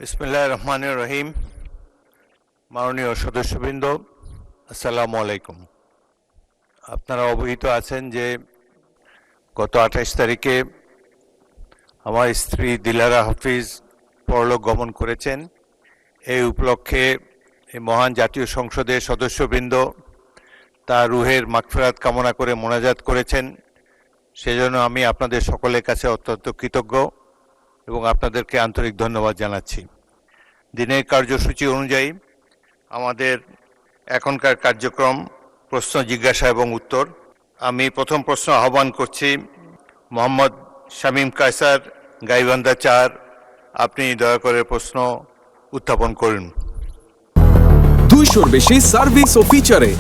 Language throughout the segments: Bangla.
বিসমিল্লাহির রহমানির রহিম। মাননীয় সদস্যবৃন্দ, আসসালামু আলাইকুম। আপনারা অবহিত আছেন যে গত 28 তারিখে আমার স্ত্রী দিলারা হাফিজ পরলোক গমন করেছেন। এই উপলক্ষে এই মহান জাতীয় সংসদের সদস্যবৃন্দ তার রুহের মাগফিরাত কামনা করে মোনাজাত করেছেন। সেজন্য আমি আপনাদের সকলের কাছে অত্যন্ত কৃতজ্ঞ এবং আপনাদেরকে আন্তরিক ধন্যবাদ জানাচ্ছি। দিনের কার্যসূচি অনুযায়ী আমাদের এখনকার কার্যক্রম প্রশ্ন জিজ্ঞাসা এবং উত্তর। আমি প্রথম প্রশ্ন আহ্বান করছি মোহাম্মদ শামীম কায়সার, গাইবান্ধা 4। আপনি দয়া করে প্রশ্ন উত্থাপন করুন। 200-র বেশি সার্ভিস ও ফিচারে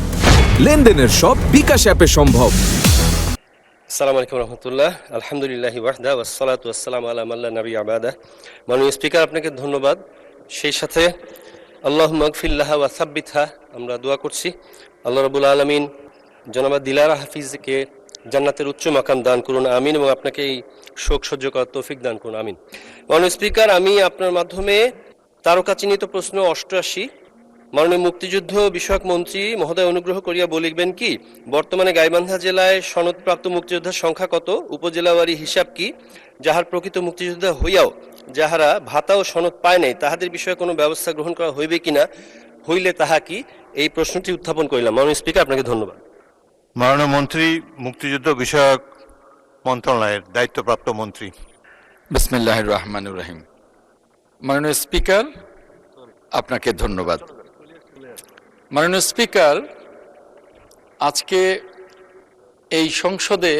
লেনদেনের সব বিকাশ অ্যাপে সম্ভব। আসসালামু আলাইকুম রহমতুল্লাহ। আলহামদুলিল্লাহি ওয়াহদা ওয়াসসালাতু ওয়াসসালামু আলা মান লা নাবিয়্যা বা'দা। মাননীয় স্পিকার, আপনাকে ধন্যবাদ। সেই সাথে আল্লাহুম্মা আগফির লাহা ওয়া সাব্বিতহা, আমরা দোয়া করছি আল্লাহ রাব্বুল আলামিন জনাবা দিলারা হাফিজকে জান্নাতের উচ্চ মাকাম দান করুন, আমিন, এবং আপনাকে এই শোক সহ্য করার তৌফিক দান করুন, আমিন। মাননীয় স্পিকার, আমি আপনার মাধ্যমে তারকা চিহ্নিত প্রশ্ন 88, মাননীয় মুক্তিযুদ্ধ বিষয়ক মন্ত্রী মহোদয় অনুগ্রহ করিয়া বলিবেন কি, বর্তমানে গাইবান্ধা জেলায় সনদপ্রাপ্ত মুক্তিযোদ্ধার সংখ্যা কত, উপজেলাওয়ারি হিসাব কি, যাহার প্রকৃত মুক্তিযোদ্ধা হইয়াও যাহারা ভাতা ও সনদ পায় নাই তাহাদের বিষয়ে কোনো ব্যবস্থা গ্রহণ করা হইবে কিনা, হইলে তাহা কি? এই প্রশ্নটি উত্থাপন করিলাম। মাননীয় স্পিকার, আপনাকে ধন্যবাদ। মাননীয় মন্ত্রী, মুক্তিযুদ্ধ বিষয়ক মন্ত্রণালয়ের দায়িত্বপ্রাপ্ত মন্ত্রী। বিসমিল্লাহির রহমানির রহিম। মাননীয় স্পিকার, আপনাকে ধন্যবাদ। মাননীয় স্পিকার, আজকে এই সংসদে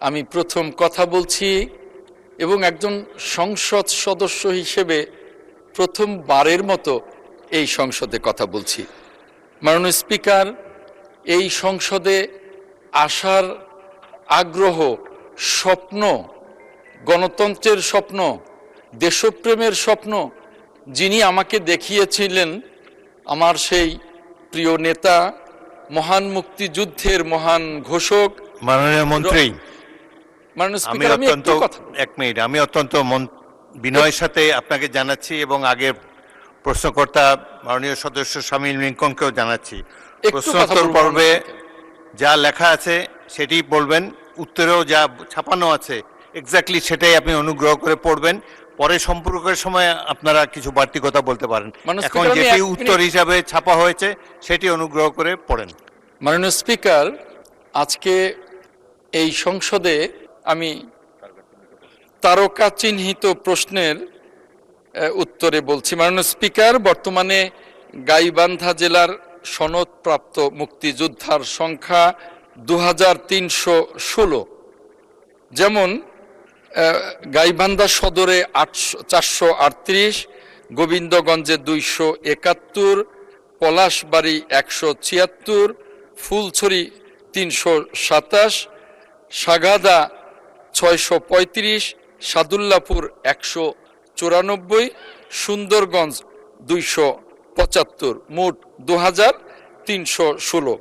আমি প্রথম কথা বলছি এবং একজন সংসদ সদস্য হিসেবে প্রথমবারের মতো এই সংসদে কথা বলছি। মাননীয় স্পিকার, এই সংসদে আসার আগ্রহ, স্বপ্ন, গণতন্ত্রের স্বপ্ন, দেশপ্রেমের স্বপ্ন যিনি আমাকে দেখিয়েছিলেন, আমার সেই প্রিয় নেতা, মহান মুক্তিযুদ্ধের মহান ঘোষক মাননীয় মন্ত্রী, আমি অত্যন্ত বিনয়ের সাথে আপনাকে জানাচ্ছি এবং আগের প্রশ্নকর্তা মাননীয় সদস্য শামীম লিঙ্কনকেও জানাচ্ছি, প্রশ্নোত্তর পর্বে যা লেখা আছে সেটি বলবেন, উত্তরেও যা ছাপানো আছে এক্স্যাক্টলি সেটাই আপনি অনুগ্রহ করে পড়বেন। পরে সম্পর্কের সময় আপনারা কিছু বাড়তি কথা বলতে পারেন। এখন যেটি উত্তর হিসাবে ছাপা হয়েছে সেটি অনুগ্রহ করে পড়েন। মাননীয় স্পিকার, আজকে এই সংসদে আমি তারকা চিহ্নিত প্রশ্নের উত্তরে বলছি। মাননীয় স্পিকার, বর্তমানে গাইবান্ধা জেলার সনদপ্রাপ্ত মুক্তিযোদ্ধার সংখ্যা 2316। যেমন গাইবান্ধা সদরে 438, গোবিন্দগঞ্জে 271, পলাশবাড়ি 176, ফুলছড়ি 327, সাগাদা 635, সাদুল্লাপুর 194, সুন্দরগঞ্জ 275, মোট 2316।